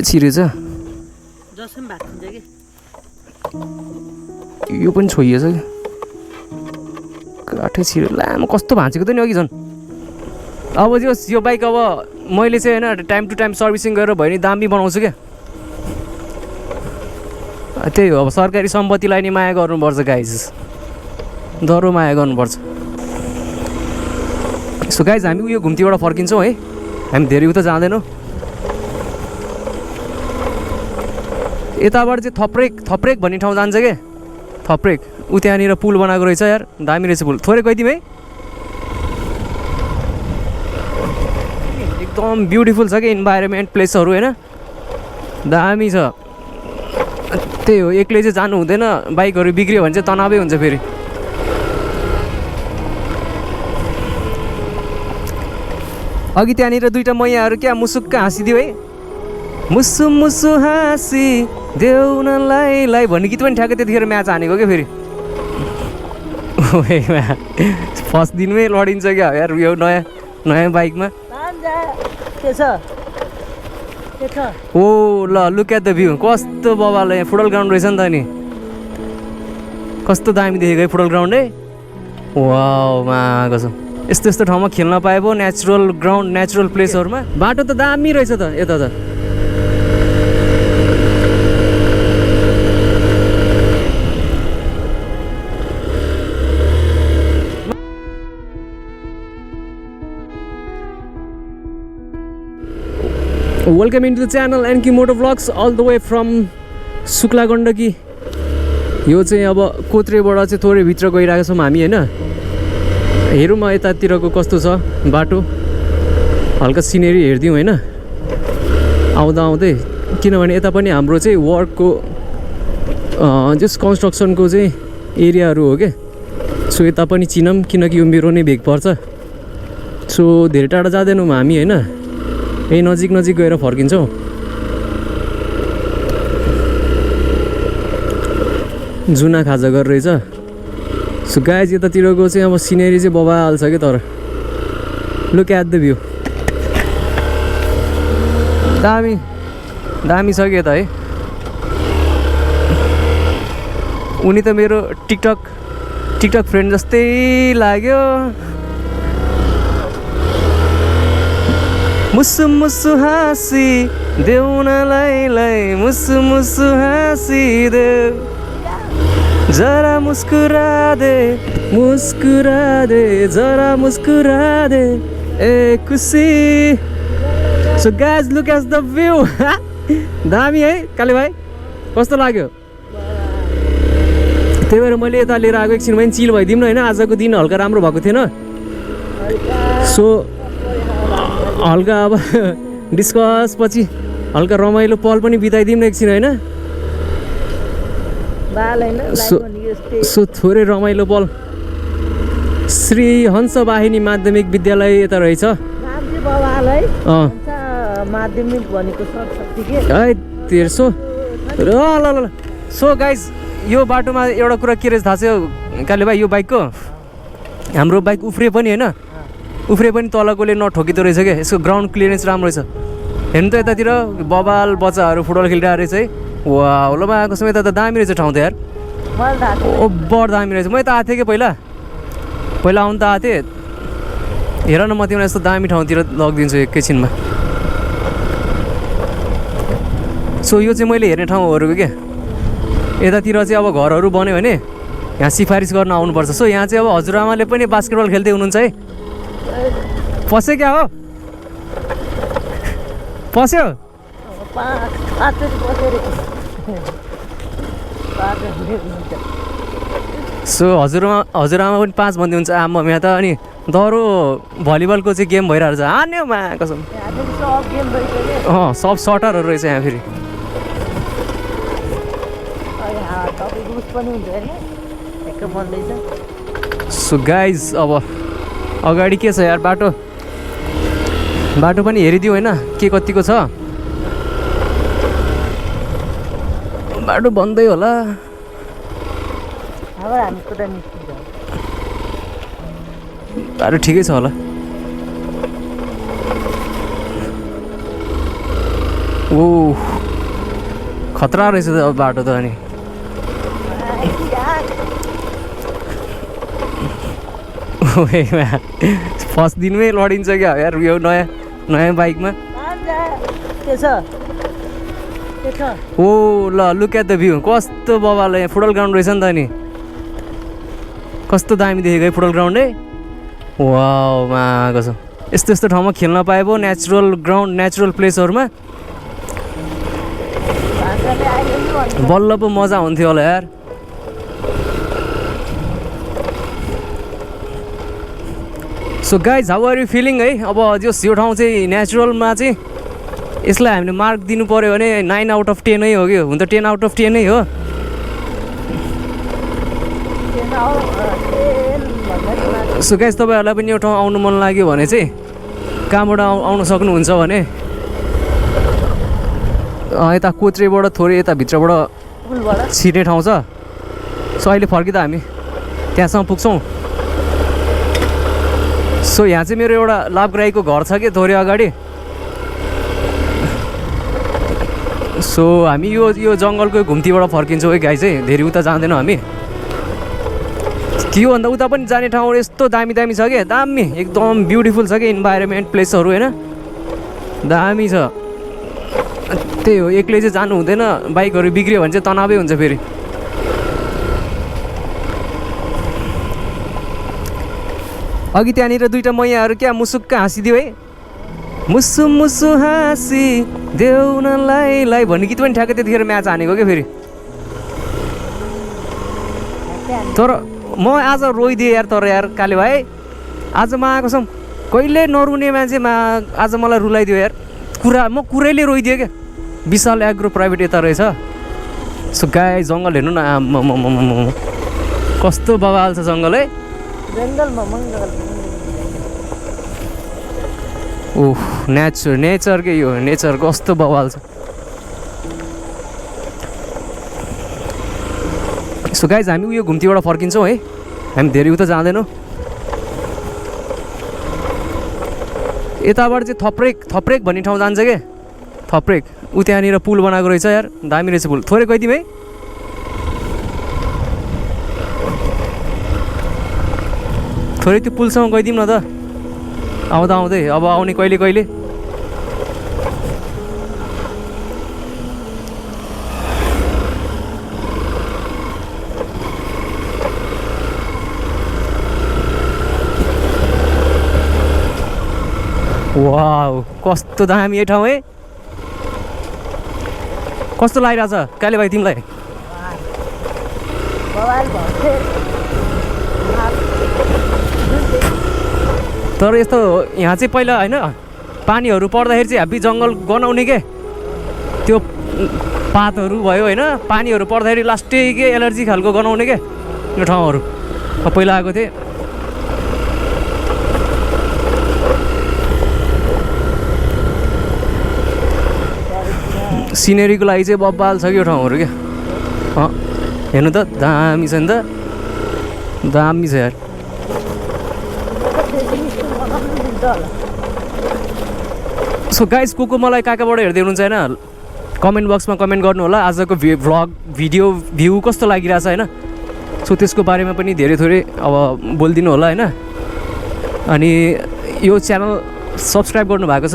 छिरेछ जसम भाँचिन्छ कि यो पनि छोइएछ कि काठै छिरे लामो कस्तो भाँचेको त नि अघि झन् अब यो बाइक अब मैले चाहिँ होइन टाइम टु टाइम सर्भिसिङ गरेर भयो नि दामी बनाउँछु क्या त्यही हो अब सरकारी सम्पत्तिलाई नि माया गर्नुपर्छ गाइज दह्रो माया गर्नुपर्छ सो गाइज हामी उयो घुम्तीबाट फर्किन्छौँ है हामी धेरै उता जाँदैनौँ यताबाट चाहिँ थप्रेक भन्ने ठाउँ जान्छ क्या थप्रेक उ त्यहाँनिर पुल बनाएको रहेछ यार दामी रहेछ पुल थोरै गइदिउँ है एकदम ब्युटिफुल छ कि इन्भाइरोमेन्ट प्लेसहरू होइन दामी छ त्यही हो एक्लै चाहिँ जानु हुँदैन बाइकहरू बिग्रियो भने चाहिँ तनावै हुन्छ फेरि अघि त्यहाँनिर दुईवटा मैयाहरू क्या मुसुक्क हाँसिदियो है मुसु मुसु हाँसी देउनलाई लाई भन्ने गीत पनि ठ्याक्कै त्यतिखेर म्याच हानेको क्या फेरि फर्स्ट दिनमै लडिन्छ क्या यार यो नयाँ बाइकमा ओ ल लुक एट द भ्यू कस्तो बबाल यहाँ फुटबल ग्राउन्ड रहेछ नि त नि कस्तो दामी देखेको है फुटबल ग्राउन्ड है वाउ मा कसम यस्तो यस्तो ठाउँमा खेल्न पाए पो नेचुरल ग्राउन्ड नेचुरल प्लेसहरूमा बाटो त दामी रहेछ त यता त welcome into the channel NK moto vlogs all the way from Shukla Gandaki यो चाहिँ अब कोत्रेबाट चाहिँ थोरै भित्र गइरहेको छौँ हामी होइन हेरौँ म यतातिरको कस्तो छ बाटो हल्का सिनेरी हेरिदिउँ होइन आउँदा आउँदै किनभने यता पनि हाम्रो चाहिँ वर्कको जस कन्स्ट्रक्सनको चाहिँ एरियाहरू हो क्या सो यता पनि चिनौँ किनकि यो मेरो नै भेग पर्छ सो धेरै टाढा जाँदैनौँ हामी होइन यही नजिक गएर फर्किन्छौँ जुना खाजा गरेर रहेछ सो गाइज यतातिरको चाहिँ अब सिनेरी चाहिँ बबाल छ क्या तर लुक एट द भ्यू दामी छ कि यता है उनी त मेरो टिकटक फ्रेन्ड जस्तै लाग्यो मुसु मुसु हाँसी देउनलाई मुसु मुसु हाँसी देऊ जरा मुस्कुरा दे जरा मुस्कुरा दे ए खुसी so guys look at the view दामी है काले भाइ कस्तो लाग्यो त्यही भएर मैले यता लिएर आएको एकछिन पनि चिल भइदिउँ न होइन आजको दिन हल्का राम्रो भएको थिएन सो हल्का अब डिस्कस पछि हल्का रमाइलो पल पनि बिताइदिउँ न एकछिन होइन सो थोरै रमाइलो पल श्री हंस वाहिनी माध्यमिक विद्यालय यता रहेछ माध्यमिक भनेको है 1300 ल सो गाइज यो बाटोमा एउटा कुरा के रहेछ थाहा छ काले भाइ यो बाइकको हाम्रो बाइक उफ्रे पनि होइन उफ्रे पनि तलकोले नठोकिँदो रहेछ क्या यसको ग्राउन्ड क्लियरेन्स राम्रो रहेछ हेर्नु त यतातिर बबाल बच्चाहरू फुटबल खेलिरहेको रहेछ है वा ल आएको समय त दामी रहेछ ठाउँ त यार ओभर दामी रहेछ म यता आएको थिएँ कि पहिला आउनु त आएको थिएँ हेर न म तिमीलाई यस्तो दामी ठाउँतिर लगिदिन्छु एकैछिनमा सो यो चाहिँ मैले हेर्ने ठाउँहरूको क्या यतातिर चाहिँ अब घरहरू बन्यो भने यहाँ सिफारिस गर्न आउनुपर्छ सो यहाँ चाहिँ अब हजुरआमाले पनि बास्केटबल खेल्दै हुनुहुन्छ है पस्यो क्या हो पस्यो सो हजुरआमा पनि 5 भन्दै हुन्छ आमा यहाँ त अनि दह्रो भलिबलको चाहिँ गेम भइरहेको छ हान्यो मा कसम सब सटरहरू रहेछ यहाँ फेरि सो गाइज अब अगाडि के छ यार बाटो पनि हेरिदिउँ होइन के कतिको छ बाटो बन्दै होला बाटो ठिकै छ होला ओ खतरा रहेछ त अब बाटो त अनि फर्स्ट दिनमै लडिन्छ क्या यार यो नयाँ नयाँ बाइकमा ओ ल लुक एट द भ्यू कस्तो बबाल यहाँ फुटबल ग्राउन्ड रहेछ नि त नि कस्तो दामी देखेको है फुटबल ग्राउन्ड है वाउ माको छ यस्तो यस्तो ठाउँमा खेल्न पाए पो नेचुरल ग्राउन्ड नेचुरल प्लेसहरूमा बल्ल पो मजा हुन्थ्यो होला यार so guys how are you feeling है अब यो ठाउँ चाहिँ नेचुरलमा चाहिँ यसलाई हामीले मार्क दिनु पऱ्यो भने 9 आउट अफ 10 नै हो कि हुन त 10 आउट अफ 10 नै हो सो गाइज तपाईँहरूलाई पनि यो ठाउँ आउनु मन लाग्यो भने चाहिँ कहाँबाट आउन सक्नुहुन्छ भने यता कोत्रेबाट थोरै यता भित्रबाट छिर्ने ठाउँ छ सो अहिले फर्किँदा हामी त्यहाँसम्म पुग्छौँ सो यहाँ चाहिँ मेरो एउटा लाभग्राहीको घर छ कि थोरै अगाडि सो हामी यो जङ्गलको घुम्तीबाट फर्किन्छौँ है गाई चाहिँ धेरै उता जाँदैनौँ हामी के हो भन्दा उता पनि जाने ठाउँहरू यस्तो दामी दामी छ क्या दामी एकदम ब्युटिफुल छ कि इन्भाइरोमेन्ट प्लेसहरू होइन दामी छ त्यही हो एक्लै चाहिँ जानु हुँदैन बाइकहरू बिग्रियो भने चाहिँ तनावै हुन्छ फेरि अघि त्यहाँनिर दुईवटा मैयाहरू क्या मुसुक्क हाँसिदियो है मुसु मुसु हाँसी देउनलाई लाई भन्ने गीत पनि ठ्याक्कै त्यतिखेर म्याच हानेको क्या फेरि तर म आज रोइदिएँ यार तर यार काले भाइ आज म आएको छौँ कहिले नरुने मान्छेमा आज मलाई रुलाइदियो यार म कुरैले रोइदिएँ क्या विशाल एग्रो प्राइभेट यता रहेछ सो गाई जङ्गल हेर्नु न कस्तो बवाल छ जङ्गल है ओह नेचर के यो नेचर कस्तो बवाल छ सो गाइज हामी उयो घुम्तीबाट फर्किन्छौँ है हामी धेरै उता जाँदैनौँ यताबाट चाहिँ थप्रेक भन्ने ठाउँ जान्छ क्या थप्रेक ऊ त्यहाँनिर पुल बनाएको रहेछ यार दामी रहेछ पुल थोरै गइदिउँ है थोरै त्यो पुलसम्म गइदिउँ न त आउँदै अब आउने कहिले कहिले वाउ कस्तो दामी यो ठाउँ है कस्तो लागिरहेछ काले भाइ तिमीलाई तर यस्तो यहाँ चाहिँ पहिला होइन पानीहरू पर्दाखेरि चाहिँ हेभी जङ्गल गनाउने के त्यो पातहरू भयो होइन पानीहरू पर्दाखेरि लास्टै के एलर्जी खालको गनाउने के यो ठाउँहरू पहिला आएको थिएँ सिनेरीको लागि चाहिँ बब्बाल छ कि यो ठाउँहरू क्या हेर्नु त दामी छ नि त दामी छ यार सो गाइज को मलाई कहाँबाट हेर्दै हुनुहुन्छ होइन कमेन्ट बक्समा कमेन्ट गर्नु होला आजको भ्लग भिडियो भ्यू कस्तो लागिरहेछ होइन सो त्यसको बारेमा पनि धेरै थोरै अब बोलिदिनु होला होइन अनि यो च्यानल सब्सक्राइब गर्नु भएको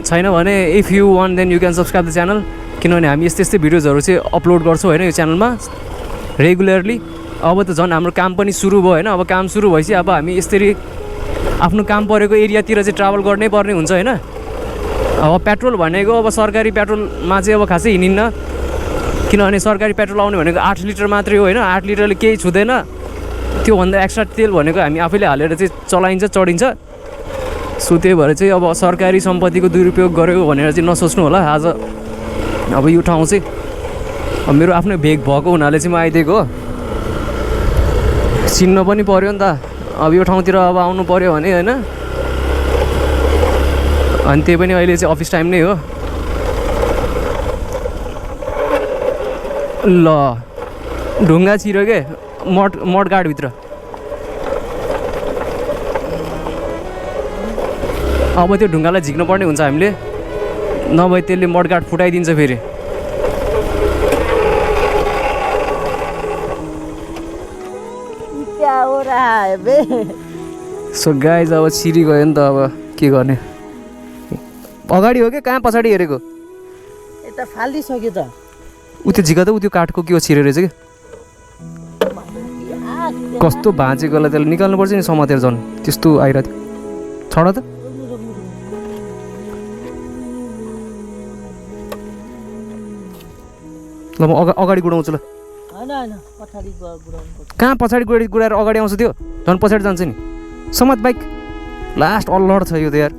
छैन भने if you want then you can subscribe the channel किनभने हामी यस्तै भिडियोजहरू चाहिँ अपलोड गर्छौँ होइन यो च्यानलमा रेगुलरली अब त झन् हाम्रो काम पनि सुरु भयो होइन अब काम सुरु भएपछि अब हामी यसरी आफ्नो काम परेको एरियातिर चाहिँ ट्राभल गर्नै पर्ने हुन्छ होइन अब पेट्रोल भनेको अब सरकारी पेट्रोलमा चाहिँ अब खासै हिँडिन्न किनभने सरकारी पेट्रोल आउने भनेको 8 लिटर मात्रै हो होइन 8 लिटरले केही छुँदैन त्योभन्दा एक्स्ट्रा तेल भनेको हामी आफैले हालेर चाहिँ चलाइन्छ चढिन्छ सो त्यही भएर चाहिँ अब सरकारी सम्पत्तिको दुरुपयोग गर्यो भनेर चाहिँ नसोच्नु होला आज अब यो ठाउँ चाहिँ अब मेरो आफ्नो भेग भएको हुनाले चाहिँ म आइदिएको हो चिन्न पनि पऱ्यो नि त अब यो ठाउँतिर अब आउनु पऱ्यो भने होइन अनि त्यही पनि अहिले चाहिँ अफिस टाइम नै हो ल ढुङ्गा छिर्यो के मडगाडभित्र अब त्यो ढुङ्गालाई झिक्नु पर्ने हुन्छ हामीले नभए त्यसले मडगाड फुटाइदिन्छ फेरि सो गाइज अब छिरी गयो नि त अब के गर्ने अगाडि हो कि कहाँ पछाडि हेरेको यता फालिसक्यो त उयो झिका त उयो काठको के हो छिरे रहेछ कि कस्तो भाँचेकोलाई त्यसलाई निकाल्नुपर्छ नि समातेर झन् त्यस्तो आइरहेको थियो छड त ल म अगाडि गुडाउँछु ल कहाँ पछाडि गुडाएर अगाडि आउँछ त्यो झन् पछाडि जान्छ नि समात बाइक लास्ट अल्लड छ यो त यार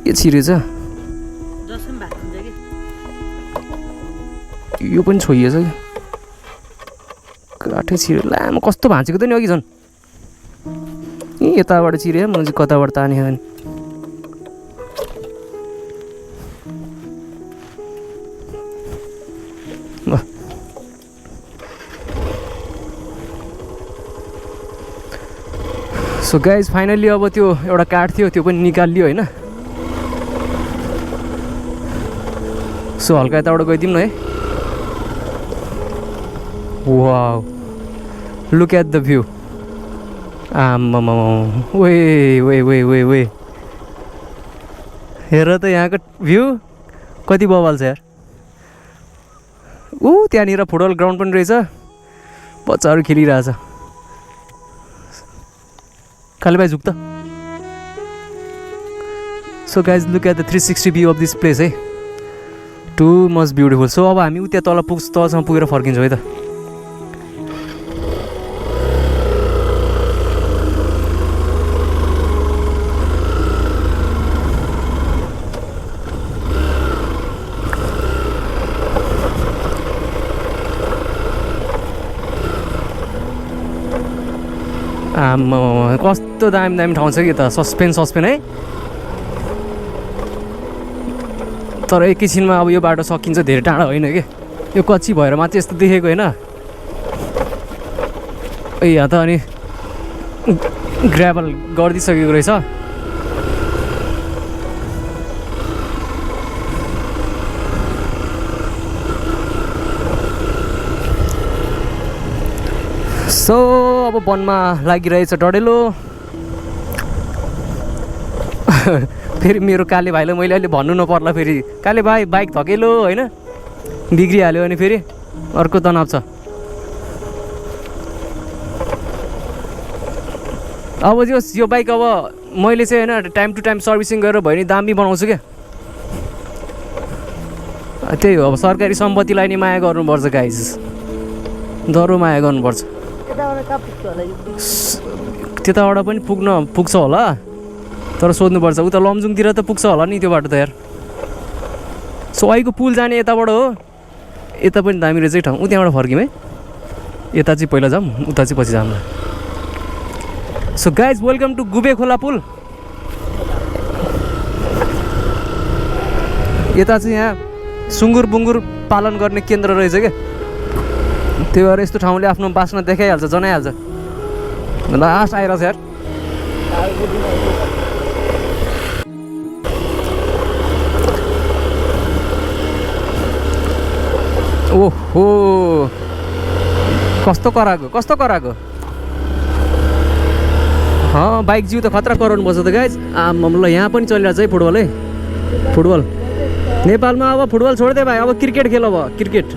के छिरेछ यो पनि छोइएछ कि काठै छिरे लामो कस्तो भाँचेको त नि अघि झन् ए यताबाट छिरे म चाहिँ कताबाट ताने नि सो गाइज फाइनली अब त्यो एउटा काठ थियो त्यो पनि निकालियो होइन सो हल्का यताबाट गइदिउँ न है wow look at the view आम्मामा वे वे वे वे वे हेर त यहाँको भ्यू कति बवाल छ यार त्यहाँनिर फुटबल ग्राउन्ड पनि रहेछ बच्चाहरू खेलिरहेछ काले भाइ झुक त so guys look at the 360 view of this place है टु मच ब्युटिफुल सो अब हामी उता तल तलसम्म पुगेर फर्किन्छौँ है त आम्मा कस्तो दामी दामी ठाउँ छ कि त सस्पेन है तर एकैछिनमा अब यो बाटो सकिन्छ धेरै टाढा होइन कि यो कच्ची भएर मात्रै यस्तो देखेको होइन यहाँ त अनि ग्राभल गरिदिइसकेको रहेछ सो अब वनमा लागिरहेछ डढेलो फेरि मेरो काले भाइलाई मैले अहिले भन्नु नपर्ला फेरि काले भाइ बाइक धकेलो होइन बिग्रिहाल्यो अनि फेरि अर्को तनाव छ अब यो बाइक अब मैले चाहिँ होइन टाइम टु टाइम सर्भिसिङ गरेर भयो नि दामी बनाउँछु क्या त्यही हो अब सरकारी सम्पत्तिलाई नि माया गर्नुपर्छ गाइज दह्रो माया गर्नुपर्छ त्यताबाट पनि पुग्छ होला तर सोध्नुपर्छ उता लमजुङतिर त पुग्छ होला नि त्यो बाटो त यार सो अहिलेको पुल जाने यताबाट हो यता पनि दामी रहेछ ठाउँ त्यहाँबाट फर्क्यौँ है यता चाहिँ पहिला जाऊँ उता चाहिँ पछि जाऊँ सो गाइज वेलकम टु गुबे खोला पुल यता चाहिँ यहाँ सुँगुर बुङ्गुर पालन गर्ने केन्द्र रहेछ क्या त्यही भएर यस्तो ठाउँले आफ्नो बासना देखाइहाल्छ जनाइहाल्छ लास्ट आइरहेछ यार ओहो कस्तो कराएको बाइक जिउ त खतरा कराउनु पर्छ त गाइज ल यहाँ पनि चलिरहेछ है फुटबल नेपालमा अब फुटबल छोड्दै भाइ अब क्रिकेट खेल अब क्रिकेट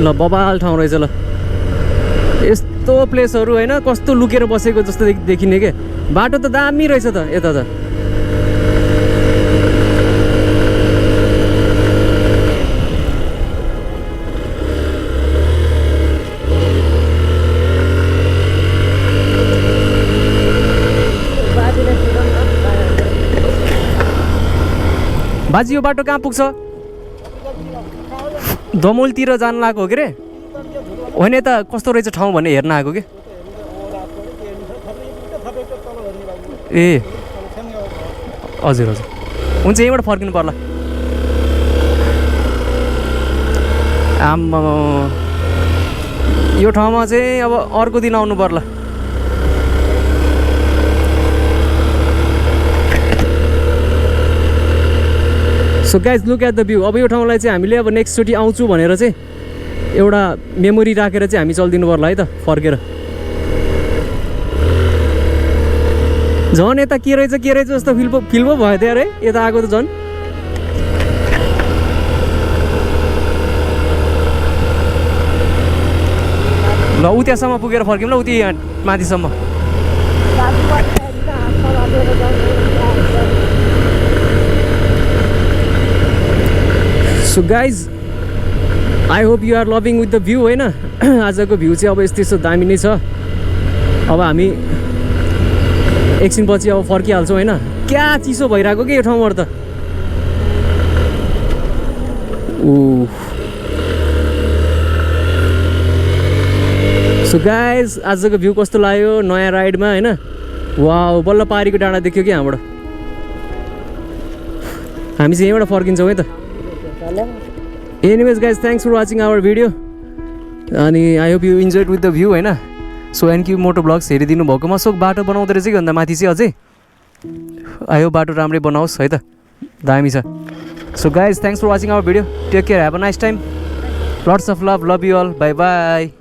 ल बबाल ठाउँ रहेछ ल यस्तो प्लेसहरू होइन कस्तो लुकेर बसेको जस्तो देखिने के बाटो त दामी रहेछ त यता त बाजी यो बाटो कहाँ पुग्छ दमोलतिर जान लागेको हो के रे होइन यता कस्तो रहेछ ठाउँ भन्ने हेर्न आएको कि ए हजुर हुन्छ यहीँबाट फर्किनु पर्ला आम्मा यो ठाउँमा चाहिँ अब अर्को दिन आउनु पर्ला so guys look at the view. अब यो ठाउँलाई चाहिँ हामीले अब नेक्स्टचोटि आउँछु भनेर चाहिँ एउटा मेमोरी राखेर चाहिँ हामी चलिदिनु पर्ला है त फर्केर। झन् यता के रहेछ जस्तो फिल पो भयो त्यहाँ है यता आएको त झन्। ल उ त्यहाँसम्म पुगेर फर्क्यौँ ल, उति यहाँ माथिसम्म। So guys I hope you are loving with the view होइन। आजको भ्यू चाहिँ अब यस्तो दामी नै छ। अब हामी एकछिनपछि अब फर्किहाल्छौँ होइन। क्या चिसो भइरहेको कि यो ठाउँबाट त। सो गाइज आजको भ्यू कस्तो लाग्यो नयाँ राइडमा होइन। वाउ बल्ल पारीको डाँडा देख्यो कि हामीबाट। हामी चाहिँ यहीँबाट फर्किन्छौँ है त। Anyways guys thanks for watching our video अनि I hope you enjoyed with the view होइन। सो एनक्यू मोटो ब्लग्स हेरिदिनु भएकोमा। सो बाटो बनाउँदो रहेछ कि भन्दा माथि चाहिँ अझै आई होप बाटो राम्रै बनाओस् है त, दामी छ। So guys thanks for watching our video. Take care, have a nice time, lots of love you all, bye by.